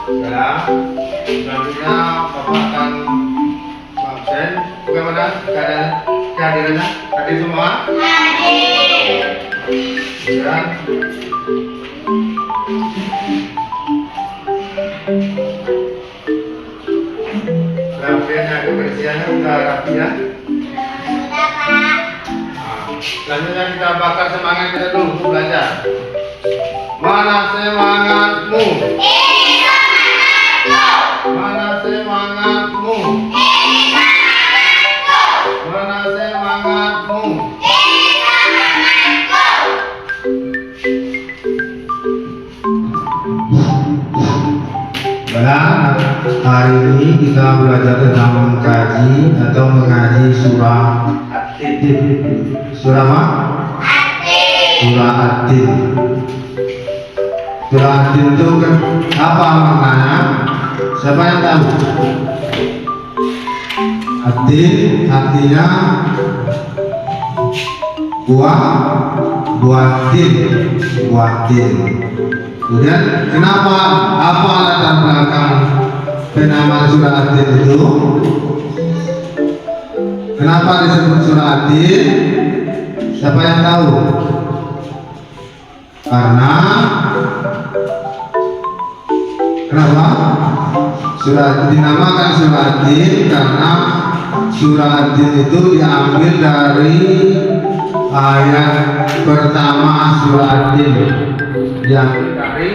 Ya, selanjutnya Bapak akan absen. Bagaimana kehadirannya? Hadir semua? Hadir. Ya. Rapiannya, kebersihannya sudah rapi ya? Sudah, Pak. Selanjutnya kita bakar semangat kita dulu untuk belajar. Mana semangatmu? Ini semangatku. Mana semangatmu? Ini semangatku. Mana semangatmu? Ini semangatku. Baiklah, hari ini kita belajar tentang mengkaji atau mengaji surah At-Tin. Surah apa? Surah At-Tin. Surah At-Tin itu kan apa maknanya? Siapa yang tahu? At-Tin artinya buah tin. Kemudian kenapa, apa latar belakang penamaan surah At-Tin itu? Kenapa disebut surah At-Tin? Siapa yang tahu? Karena kenapa? Dinamakan surah At-Tin karena surah At-Tin itu diambil dari ayat pertama surah At-Tin. Diambil dari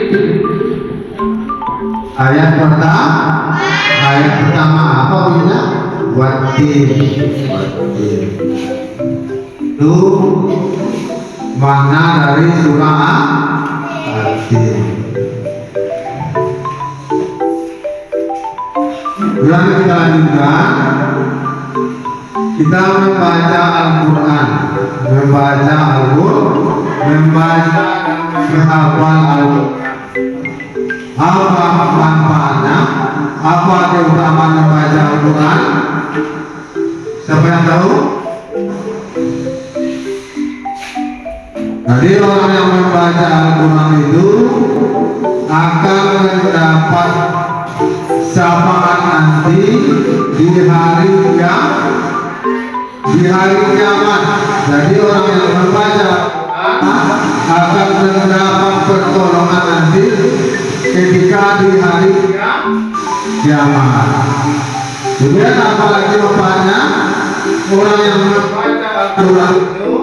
ayat pertama apa bunyinya? Wat-Tin. Itu makna dari surah At-Tin. Kemudian kita lanjutkan. Kita membaca Al-Quran, membaca dan menghafal Al-Quran. Apa manfaatnya? Apa keutamaan membaca Al-Quran? Siapa yang tahu? Jadi orang yang membaca Al-Quran itu akan mendapat syafaat nanti di hari kiamat. Jadi orang yang membaca akan mendapat pertolongan nanti ketika di hari kiamat. Kemudian apalagi manfaatnya? Orang yang membaca Al-Quran itu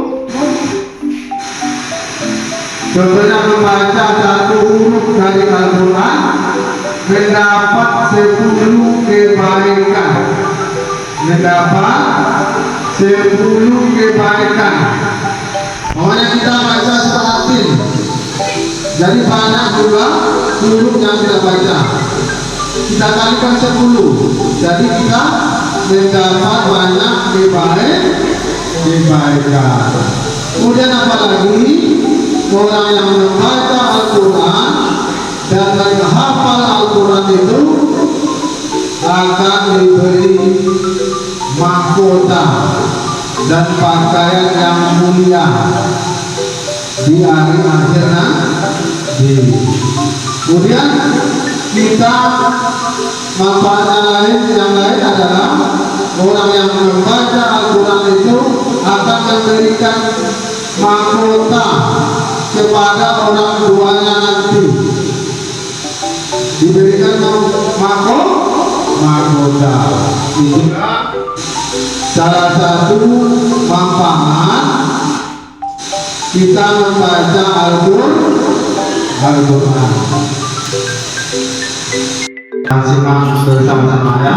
contohnya membaca satu huruf dari Al-Quran mendapat 10 kebaikan. Pokoknya kita baca surah At-Tin. Jadi banyak juga huruf yang kita baca. Kita kalikan 10. Jadi kita mendapat banyak kebaikan. Kemudian apalagi orang yang membaca Al-Quran dan menghafal Al-Quran itu akan diberi mahkota dan pakaian yang mulia di hari akhir nanti. Kemudian kita manfaatnya yang lain adalah orang yang membaca Al-Quran itu akan memberikan mahkota kepada orang tuanya nanti. Diberikan mahkota. Itu salah satu manfaat kita membaca Al-Quran. Simak bersama-sama ya.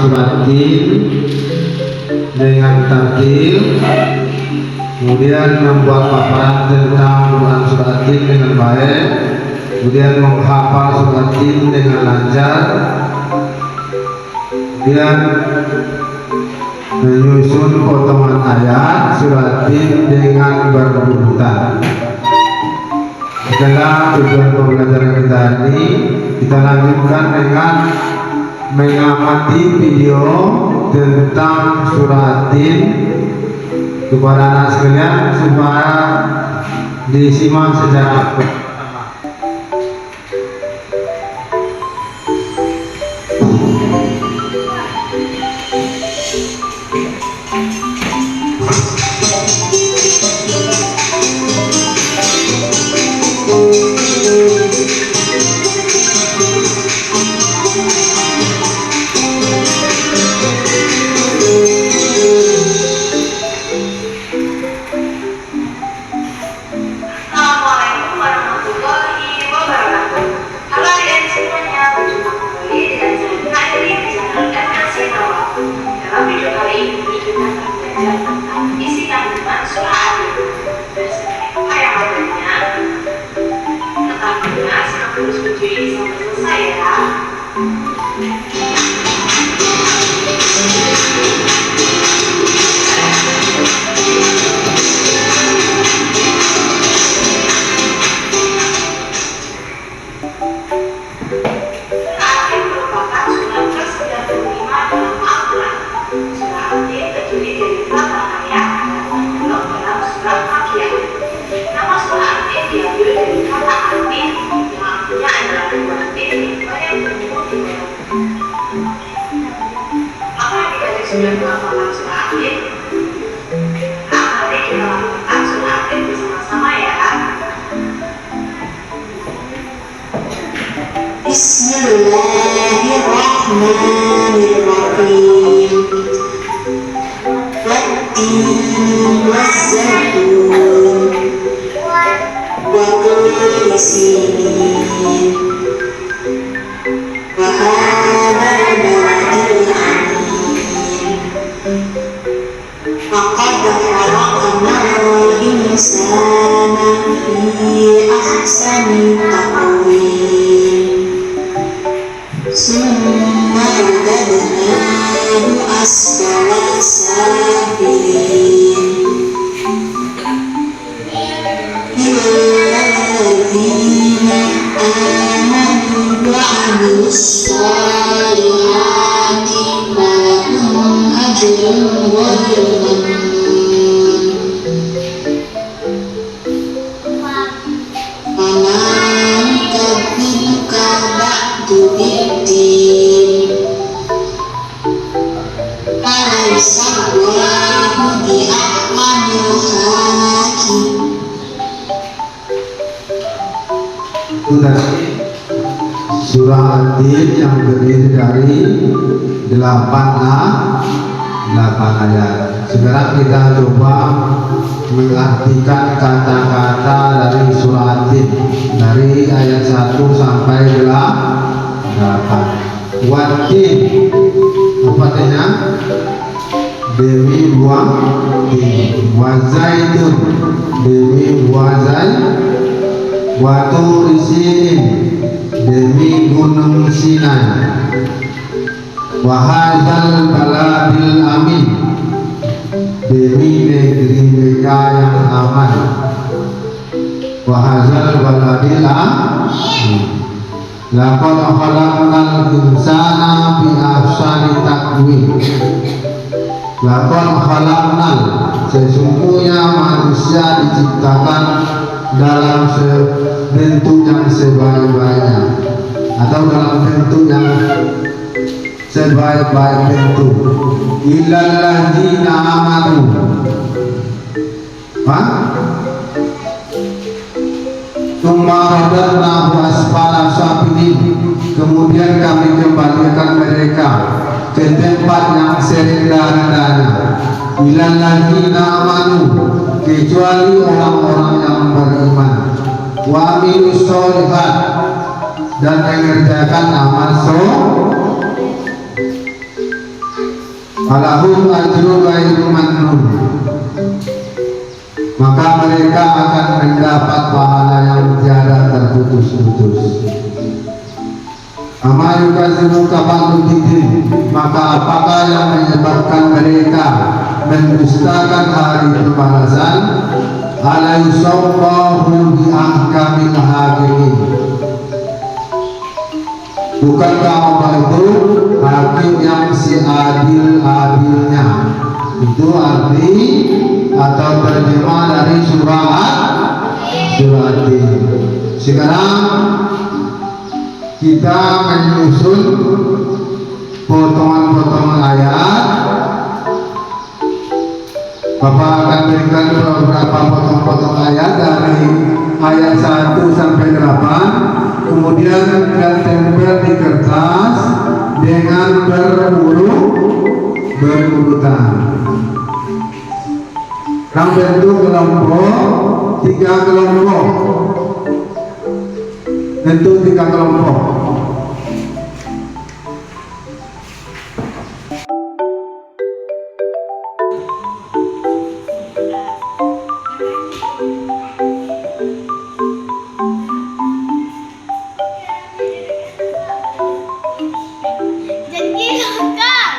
surat Tin dengan tartil, kemudian membuat paparan tentang Quran surat Tin dengan baik, kemudian menghafal surat Tin dengan lancar, kemudian menyusun potongan ayat surat Tin dengan berurutan. Setelah tujuan pembelajaran kita ini, kita lanjutkan dengan mengamati video tentang surat Tin kepada anak sekalian supaya disimak secara aktif. Assalamualaikum warahmatullahi wabarakatuh. Halo adik-adik semuanya, berjumpa kembali dengan saya Kak Eri di channel MLC Nawa. Dalam video kali ini kita akan belajar tentang isi kandungan surah Al-Tin bersama apa yang adanya. Tetapnya simak terus video ini sampai selesai ya. Al-Tin merupakan surah ke-95 dalam Al-Quran. Surah Al-Tin terdiri dari 8 ayat dan tergolong dalam surah Makkiyah. Nama surah Al-Tin diambil dari kata Al-Tin yang artinya adalah dua tin yang bertemu di dalam. Maka adik-adik sudah menghafalkan surah Al-Tin? Mari kita lakukan surah Al-Tin bersama-sama ya. Bismillahirrahmanirrahim. Wat-tin waz-zaitun wa turi sinin wa hadzal baladil amin. Laqad khalaqnal insana fi ahsani taqwim. Summa radadnahu asfala safilin. Illalladzina amanu wa 'amilus shalihati falahum ajrun ghairu mamnun. Faman kadzabuka ba'du bid-din alaysa Allahu bi'ahkamil hakim. Itu tadi surah Al-Tin yang terdiri dari 8 ayat. Sekarang kita coba mengartikan kata-kata dari surah Al-Tin dari ayat 1 sampai 8. Wat-tin, apa artinya? Demi buah tin. Wazaitun, demi buah zaitun. Wa turi sinin, demi gunung Sinai. Wa hadzal baladil amin, demi negeri Mekah yang aman. Wa hadzal baladil amin. Laqad khalaqnal insana fi ahsani taqwim. Laqad khalaqnal, sesungguhnya manusia diciptakan dalam bentuk yang sebaik-baiknya atau dalam bentuk yang sebaik-baik bentuk. Illal ladzina amanu. Tsumma radadnahu asfala safilin. Kemudian kami kembalikan mereka ke tempat yang serendah-rendahnya. Illal ladzina amanu, kecuali orang-orang yang beriman. Wa amilus sholihat, dan mengerjakan amal soleh. Alahum ajru ghairu mamnun. Maka mereka akan mendapat pahala yang tiada terputus-putus. Ama yukadzibuka ba'du biddin, maka apakah yang menyebabkan mereka mendustakan hari pembalasan? Alaysallahu bi ahkamil hakimin. Bukankah Allah itu hakim yang si adil-adilnya? Itu arti atau terjemah dari surah Ad. Sekarang kita menyusun potongan-potongan ayat. Bapak akan berikan beberapa potong-potong ayat dari ayat 1 sampai 8, kemudian ditempel di kertas dengan berurutan. Dalam bentuk kelompok, 3 kelompok. Bentuk 3 kelompok. Jadi lokal.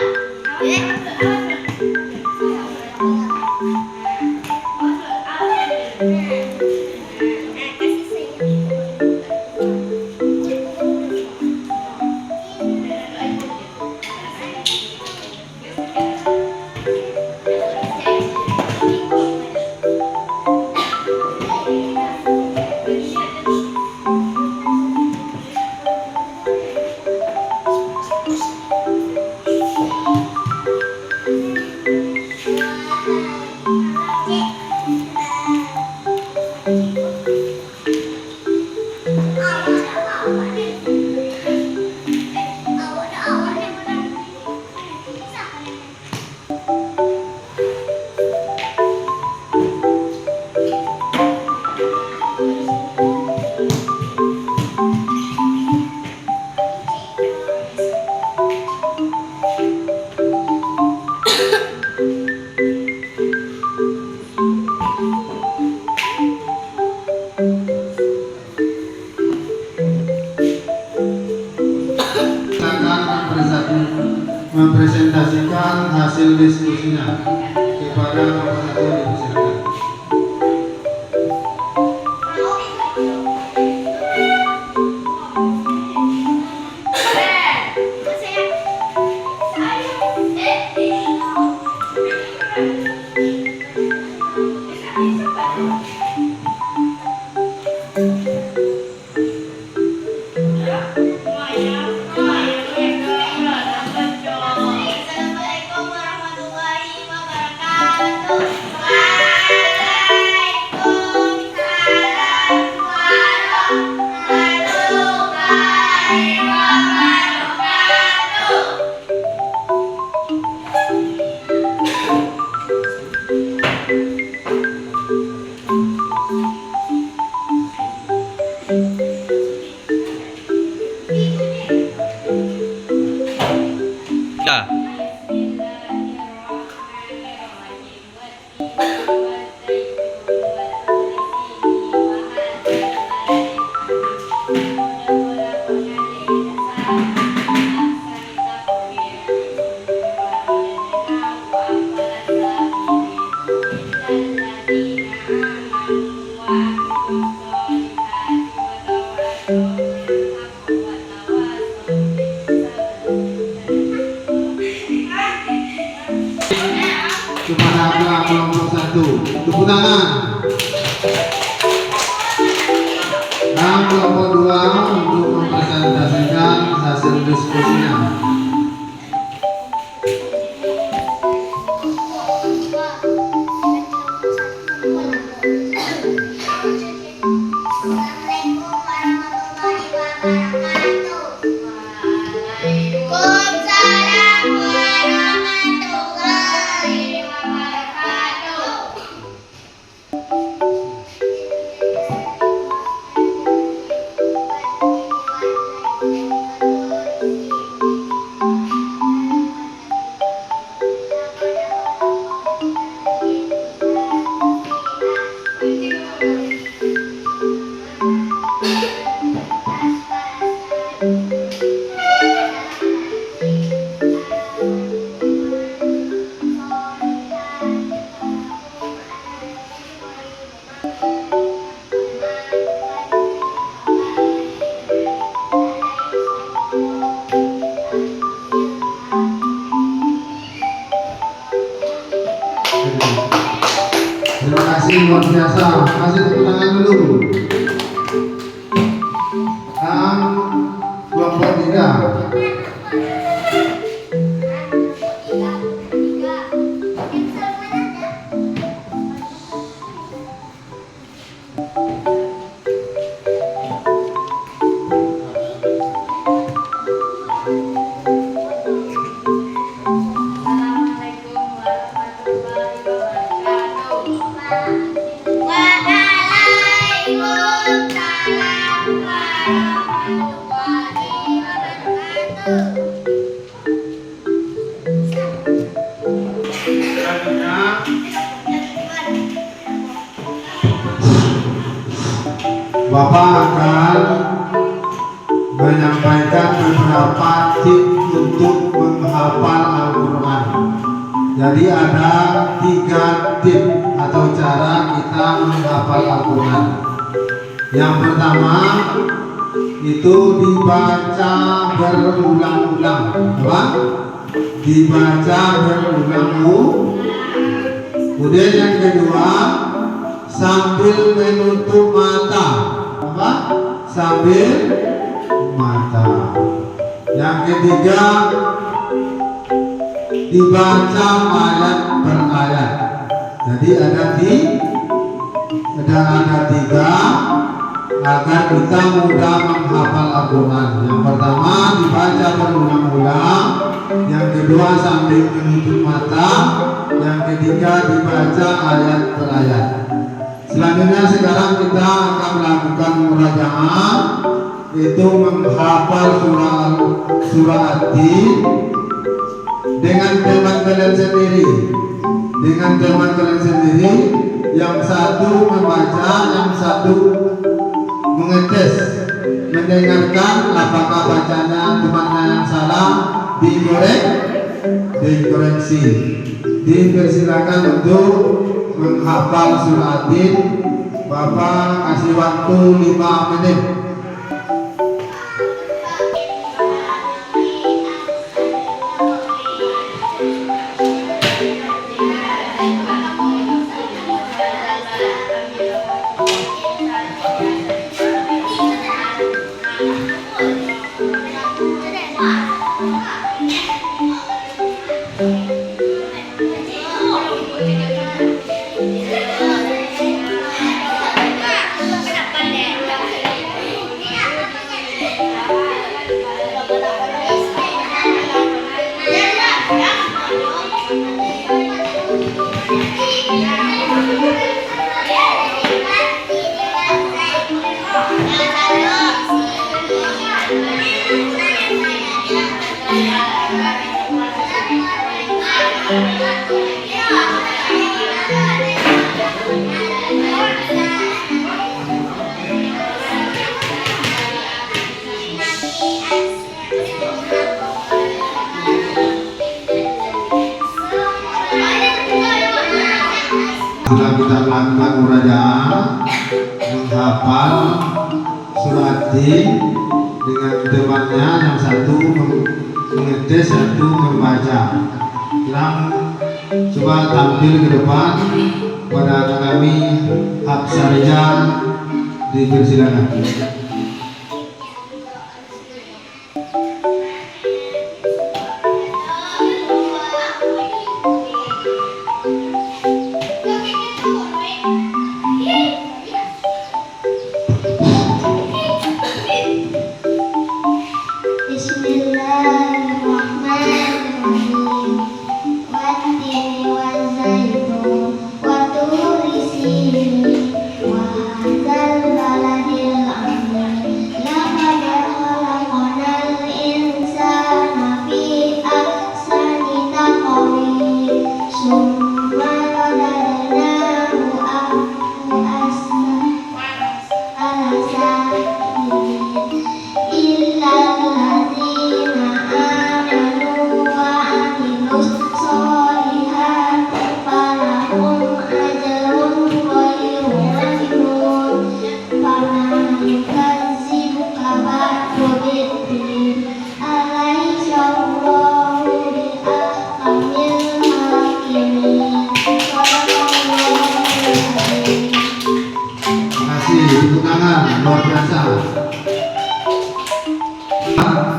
Mempresentasikan hasil diskusinya kepada peserta. Dipersilakan. Assalamualaikum warahmatullahi wabarakatuh. Waalaikumsalam warahmatullahi wabarakatuh. Ya. Kepada kelompok 1, tepuk tangan. Dan kelompok 2 untuk mempresentasikan hasil diskusinya. Assalamualaikum warahmatullahi wabarakatuh. Waalaikumsalam warahmatullahi wabarakatuh. luar biasa. Kasih tepuk tangan dulu. Dan kelompok 3. Bapak akan menyampaikan beberapa tips untuk menghafal Al-Quran. Jadi ada 3 tips atau cara kita menghafal Al-Quran. Yang pertama itu dibaca berulang-ulang. Apa? Dibaca berulang-ulang. Kemudian yang kedua, sambil menutup mata. Apa? Sambil mata. Yang ketiga, dibaca ayat per ayat. Jadi ada 3 agar kita mudah menghafal Al-Quran. Yang pertama, dibaca berulang-ulang. Yang kedua, sambil menutup mata. Yang ketiga, dibaca ayat per ayat. Selanjutnya sekarang kita akan melakukan murajaah, itu menghafal surah At-Tin dengan teman kalian sendiri. Yang satu membaca, yang satu mengetes, mendengarkan apakah bacanya temannya yang salah, dikoreksi. Dipersilakan untuk menghafal surah At-Tin. Bapak kasih waktu 5 menit. Setelah kita melakukan murajaah, menghafal surah At-Tin dengan temannya, yang satu mengetes, satu membaca. Sekarang coba tampil ke depan pada anak kami Absarja, dipersilakan. Wa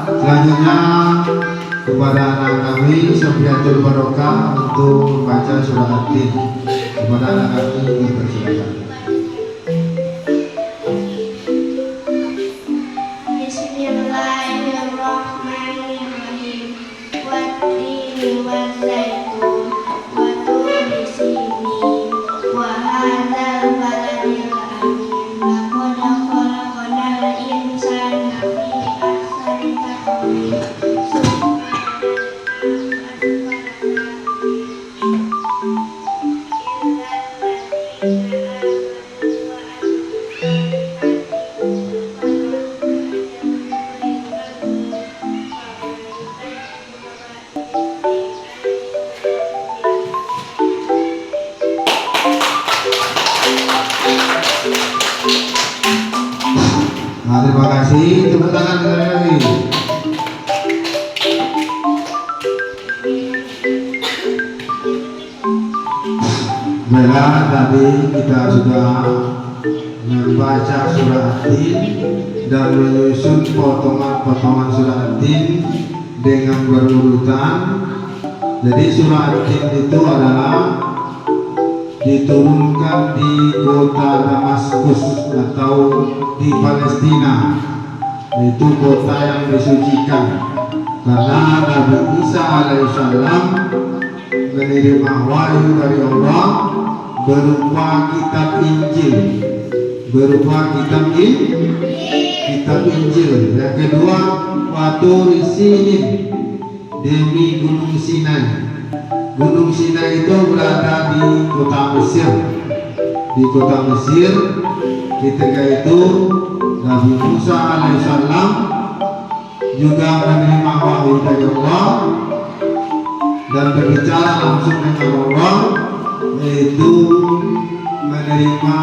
Selanjutnya kepada anak kami Sofiatul Barokah untuk membaca surah At-Tin. Kepada anak kami dipersilakan. Bismillahirrahmanirrahim. Wat-tini waz-zaitun wa turi sinin wa hadzal baladil amin. Laqad khalaqnal insana fi ahsani taqwim. Nah, terima kasih. Tepuk tangan sekali lagi. Baiklah, tadi kita sudah membaca surah At-Tin dan menyusun potongan-potongan surah At-Tin dengan berurutan. Jadi surah At-Tin itu adalah diturunkan di kota Damaskus atau di Palestina, itu kota yang disucikan karena Nabi Isa alaihissalam menerima wahyu dari Allah berupa kitab Injil, kitab Injil. Yang kedua, waturi sinin, demi Gunung Sinai. Gunung Sinai itu berada di kota Mesir. Di kota Mesir, ketika itu Nabi Musa alaihissalam juga menerima wahyu dari Allah dan berbicara langsung dengan Allah, yaitu menerima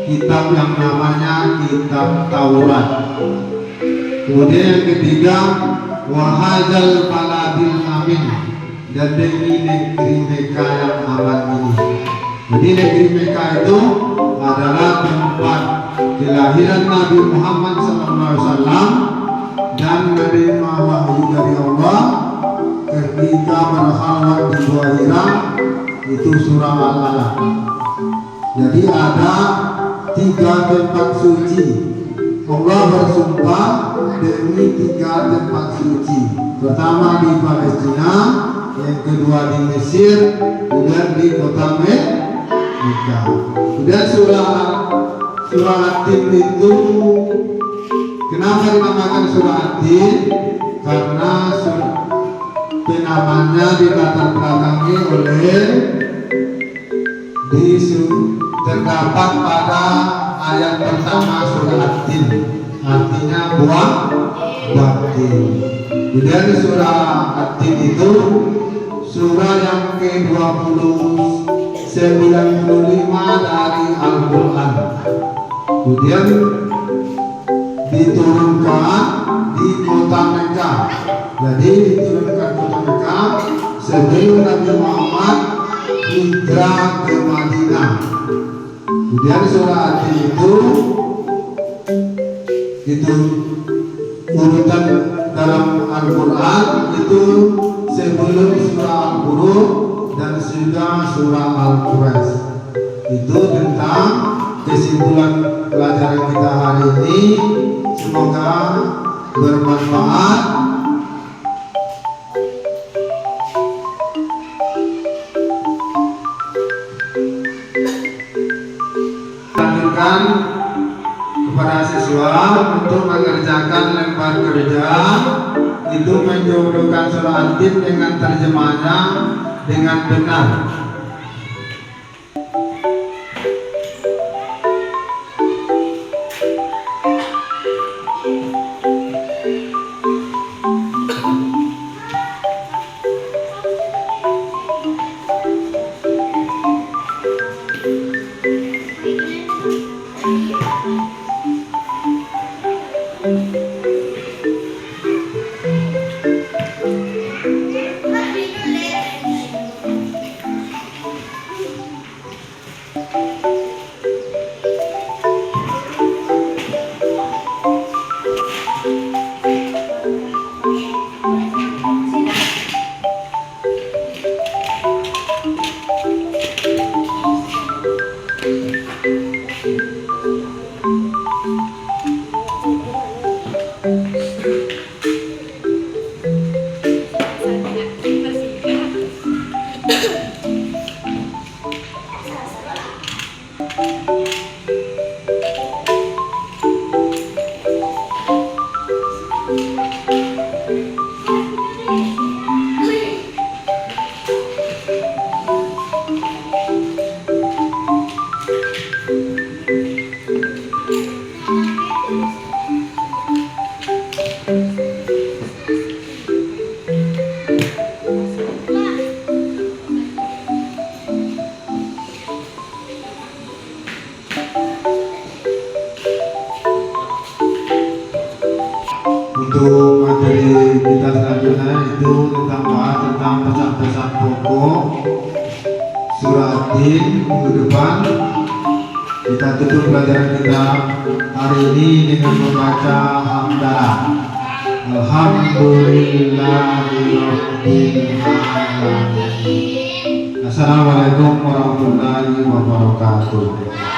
kitab yang namanya kitab Taurat. Kemudian yang ketiga, wahadzal baladil amin, dan demi negeri Mekah yang aman ini. Jadi negeri Mekah itu adalah tempat kelahiran Nabi Muhammad SAW dan menerima wahyu dari Allah ketika berkhalwat di Gua Hira, itu surah Al-Alaq. Jadi ada 3 tempat suci. Allah bersumpah demi 3 tempat suci. Pertama di Palestina, yang kedua di Mesir, kemudian di kota Mekah. Kemudian surah At-Tin itu kenapa dinamakan surah At-Tin? Karena penamanya dilatar belakangi oleh terdapat pada ayat pertama surah At-Tin, artinya buah tin. Kemudian surah At-Tin itu surah yang ke-95 dari Al-Quran. Kemudian diturunkan di kota Mekah. Jadi diturunkan kota Mekah sebelum Nabi Muhammad hijrah ke Madinah. Kemudian surah At-Tin itu urutan dalam Al-Quran itu sebelum surah Al-Buruj dan sudah surah Al-Quraish. Itu tentang kesimpulan pelajaran kita hari ini. Semoga bermanfaat. Lanjutkan kepada siswa untuk mengerjakan lembar kerja itu menjodohkan surah At-Tin dengan terjemahnya dengan benar. Untuk materi kita selanjutnya itu tentang pesan-pesan pokok surah Din. Minggu depan kita tutup pelajaran kita hari ini dengan membaca hamdalah. Alhamdulillahirabbil alamin. Assalamualaikum warahmatullahi wabarakatuh.